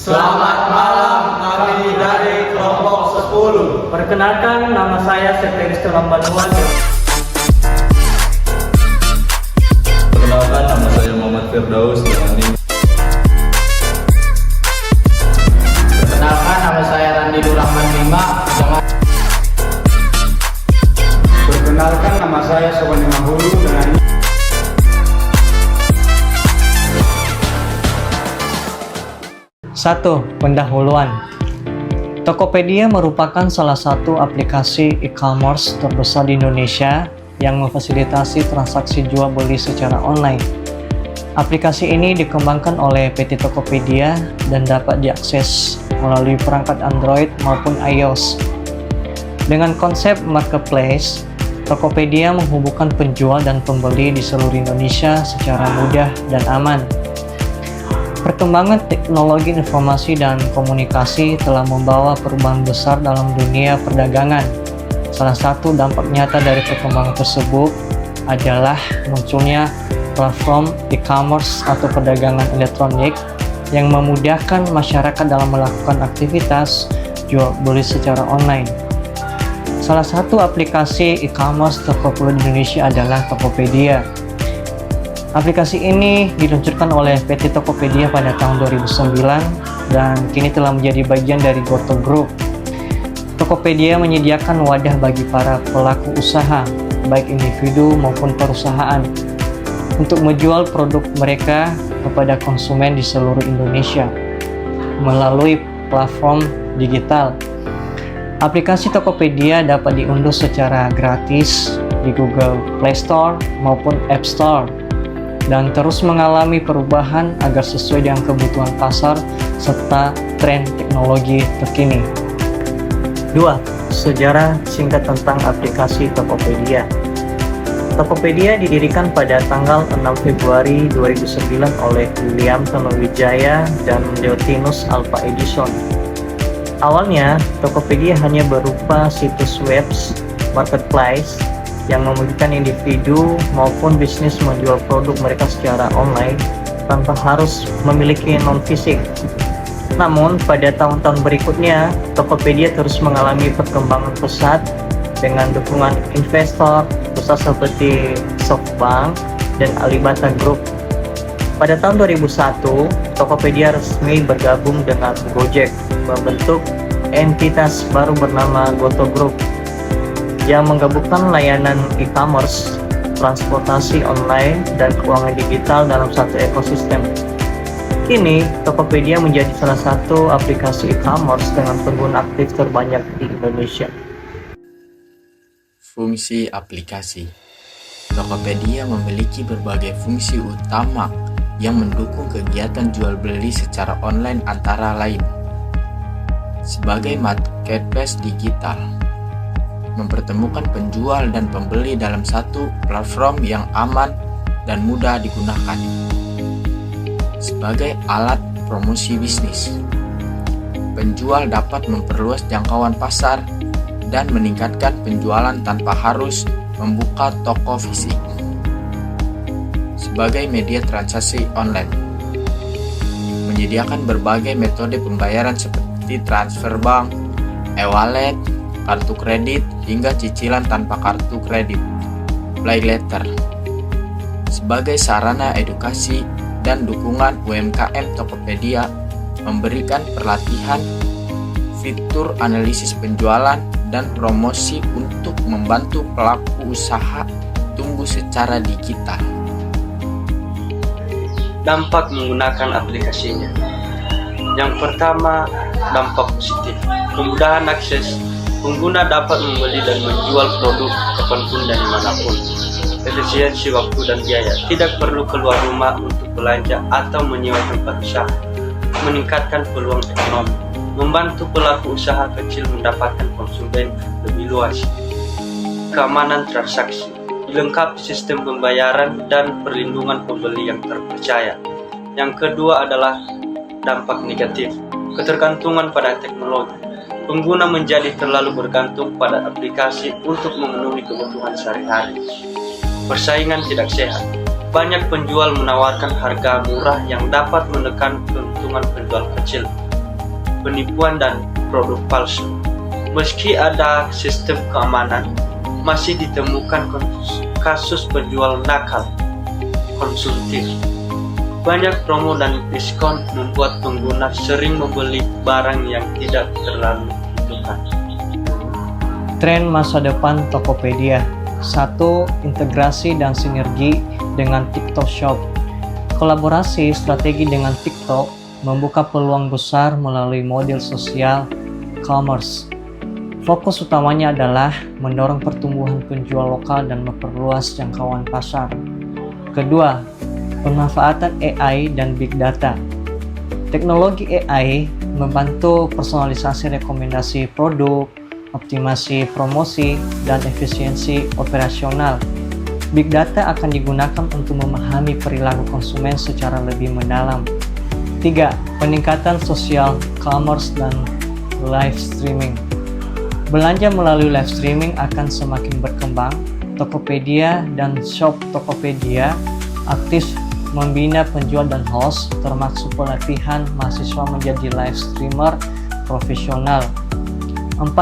Selamat malam, kami dari kelompok 10. Perkenalkan, nama saya Septeristo Lambanua. Perkenalkan, nama saya Muhammad Firdaus dengan NIM. Perkenalkan, nama saya Randi Rahman 5 dengan. Perkenalkan, nama saya Sobani Mahulu dengan. Satu, pendahuluan. Tokopedia merupakan salah satu aplikasi e-commerce terbesar di Indonesia yang memfasilitasi transaksi jual beli secara online. Aplikasi ini dikembangkan oleh PT Tokopedia dan dapat diakses melalui perangkat Android maupun iOS. Dengan konsep marketplace, Tokopedia menghubungkan penjual dan pembeli di seluruh Indonesia secara mudah dan aman. Perkembangan teknologi informasi dan komunikasi telah membawa perubahan besar dalam dunia perdagangan. Salah satu dampak nyata dari perkembangan tersebut adalah munculnya platform e-commerce atau perdagangan elektronik yang memudahkan masyarakat dalam melakukan aktivitas jual beli secara online. Salah satu aplikasi e-commerce terpopuler di Indonesia adalah Tokopedia. Aplikasi ini diluncurkan oleh PT Tokopedia pada tahun 2009 dan kini telah menjadi bagian dari Goto Group. Tokopedia menyediakan wadah bagi para pelaku usaha, baik individu maupun perusahaan, untuk menjual produk mereka kepada konsumen di seluruh Indonesia melalui platform digital. Aplikasi Tokopedia dapat diunduh secara gratis di Google Play Store maupun App Store dan terus mengalami perubahan agar sesuai dengan kebutuhan pasar serta tren teknologi terkini. 2. Sejarah singkat tentang aplikasi Tokopedia. Tokopedia didirikan pada tanggal 6 Februari 2009 oleh William Tanuwijaya dan Leontinus Alva Edison. Awalnya, Tokopedia hanya berupa situs web marketplace yang memungkinkan individu maupun bisnis menjual produk mereka secara online tanpa harus memiliki non-fisik. Namun, pada tahun-tahun berikutnya, Tokopedia terus mengalami perkembangan pesat dengan dukungan investor besar seperti SoftBank dan Alibaba Group. Pada tahun 2001, Tokopedia resmi bergabung dengan Gojek, membentuk entitas baru bernama Goto Group yang menggabungkan layanan e-commerce, transportasi online, dan keuangan digital dalam satu ekosistem. Kini, Tokopedia menjadi salah satu aplikasi e-commerce dengan pengguna aktif terbanyak di Indonesia. Fungsi aplikasi. Tokopedia memiliki berbagai fungsi utama yang mendukung kegiatan jual beli secara online antara lain. Sebagai marketplace digital, mempertemukan penjual dan pembeli dalam satu platform yang aman dan mudah digunakan. Sebagai alat promosi bisnis, penjual dapat memperluas jangkauan pasar dan meningkatkan penjualan tanpa harus membuka toko fisik. Sebagai media transaksi online, menyediakan berbagai metode pembayaran seperti transfer bank, e-wallet, kartu kredit, hingga cicilan tanpa kartu kredit, pay letter. Sebagai sarana edukasi dan dukungan UMKM, Tokopedia memberikan pelatihan, fitur analisis penjualan, dan promosi untuk membantu pelaku usaha tumbuh secara digital. Dampak menggunakan aplikasinya. Yang pertama, dampak positif. Kemudahan akses. Pengguna dapat membeli dan menjual produk kapanpun dan dimanapun. Efisiensi waktu dan biaya. Tidak perlu keluar rumah untuk belanja atau menyewa tempat usaha. Meningkatkan peluang ekonomi. Membantu pelaku usaha kecil mendapatkan konsumen lebih luas. Keamanan transaksi. Dilengkapi sistem pembayaran dan perlindungan pembeli yang terpercaya. Yang kedua adalah dampak negatif. Ketergantungan pada teknologi. Pengguna menjadi terlalu bergantung pada aplikasi untuk memenuhi kebutuhan sehari-hari. Persaingan tidak sehat. Banyak penjual menawarkan harga murah yang dapat menekan keuntungan penjual kecil. penipuan dan produk palsu. Meski ada sistem keamanan, masih ditemukan kasus penjual nakal konsumtif. Banyak promo dan diskon membuat pengguna sering membeli barang yang tidak terlalu dibutuhkan. Tren masa depan Tokopedia. 1. Integrasi dan sinergi dengan TikTok Shop. Kolaborasi strategi dengan TikTok membuka peluang besar melalui model sosial commerce. Fokus utamanya adalah mendorong pertumbuhan penjual lokal dan memperluas jangkauan pasar. Kedua, pemanfaatan AI dan Big Data. Teknologi AI membantu personalisasi rekomendasi produk, optimasi promosi, dan efisiensi operasional. Big Data akan digunakan untuk memahami perilaku konsumen secara lebih mendalam. 3. Peningkatan social commerce dan live streaming. Belanja melalui live streaming akan semakin berkembang. Tokopedia dan Shop Tokopedia aktif membina penjual dan host, termasuk pelatihan mahasiswa menjadi live streamer profesional. 4.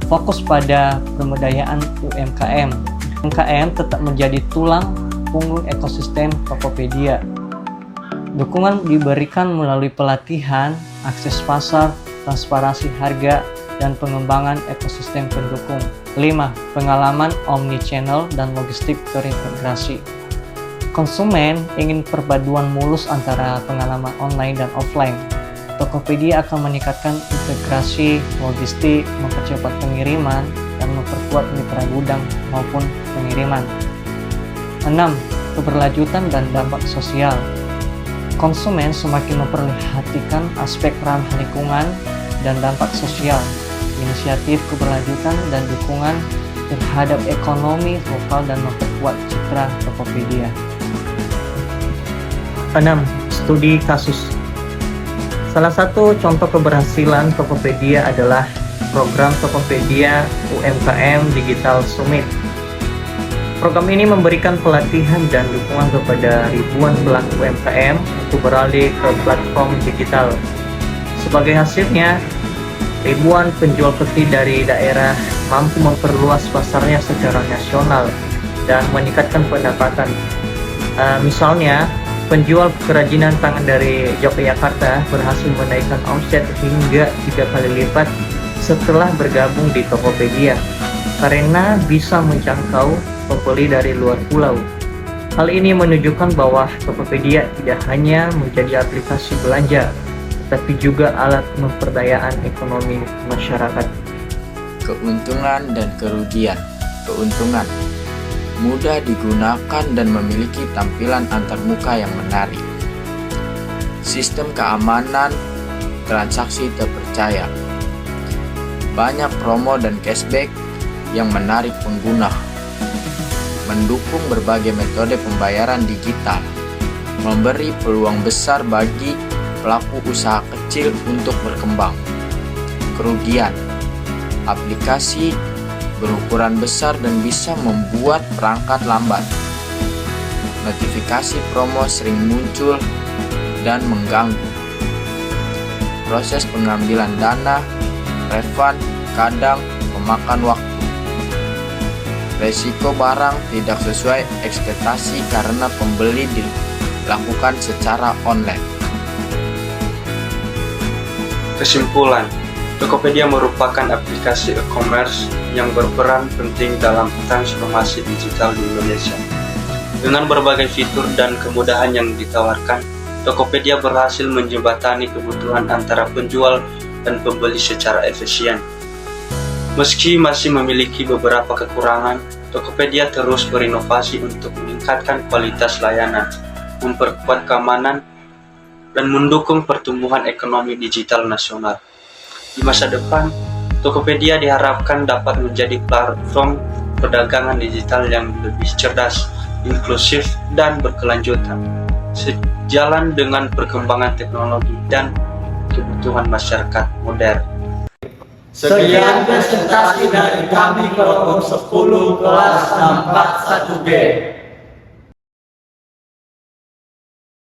Fokus pada pemberdayaan UMKM. UMKM tetap menjadi tulang punggung ekosistem Tokopedia. Dukungan diberikan melalui pelatihan, akses pasar, transparansi harga, dan pengembangan ekosistem pendukung. 5. Pengalaman omnichannel dan logistik terintegrasi. Konsumen ingin perpaduan mulus antara pengalaman online dan offline. Tokopedia akan meningkatkan integrasi logistik, mempercepat pengiriman, dan memperkuat mitra gudang maupun pengiriman. 6. Keberlanjutan dan dampak sosial. Konsumen semakin memperhatikan aspek ramah lingkungan dan dampak sosial. Inisiatif keberlanjutan dan dukungan terhadap ekonomi lokal dan memperkuat citra Tokopedia. 6. Studi kasus. Salah satu contoh keberhasilan Tokopedia adalah program Tokopedia UMKM Digital Summit. Program ini memberikan pelatihan dan dukungan kepada ribuan pelaku UMKM untuk beralih ke platform digital. Sebagai hasilnya, ribuan penjual peti dari daerah mampu memperluas pasarnya secara nasional dan meningkatkan pendapatan. Misalnya, penjual kerajinan tangan dari Yogyakarta berhasil menaikkan omset hingga 3 kali lipat setelah bergabung di Tokopedia karena bisa menjangkau pembeli dari luar pulau. Hal ini menunjukkan bahwa Tokopedia tidak hanya menjadi aplikasi belanja, tapi juga alat pemberdayaan ekonomi masyarakat. Keuntungan dan kerugian. Keuntungan mudah digunakan dan memiliki tampilan antarmuka yang menarik. Sistem keamanan transaksi terpercaya. Banyak promo dan cashback yang menarik pengguna. Mendukung berbagai metode pembayaran digital. Memberi peluang besar bagi pelaku usaha kecil untuk berkembang. Kerugian. Aplikasi berukuran besar dan bisa membuat perangkat lambat. Notifikasi promo sering muncul dan mengganggu. Proses pengambilan dana, refund kadang memakan waktu. Resiko barang tidak sesuai ekspektasi karena pembeli dilakukan secara online. Kesimpulan, Tokopedia merupakan aplikasi e-commerce yang berperan penting dalam transformasi digital di Indonesia. Dengan berbagai fitur dan kemudahan yang ditawarkan, Tokopedia berhasil menjembatani kebutuhan antara penjual dan pembeli secara efisien. Meski masih memiliki beberapa kekurangan, Tokopedia terus berinovasi untuk meningkatkan kualitas layanan, memperkuat keamanan, dan mendukung pertumbuhan ekonomi digital nasional. Di masa depan, Tokopedia diharapkan dapat menjadi platform perdagangan digital yang lebih cerdas, inklusif, dan berkelanjutan, sejalan dengan perkembangan teknologi dan kebutuhan masyarakat modern. Sekian presentasi dari kami kelompok 10 kelas 441B.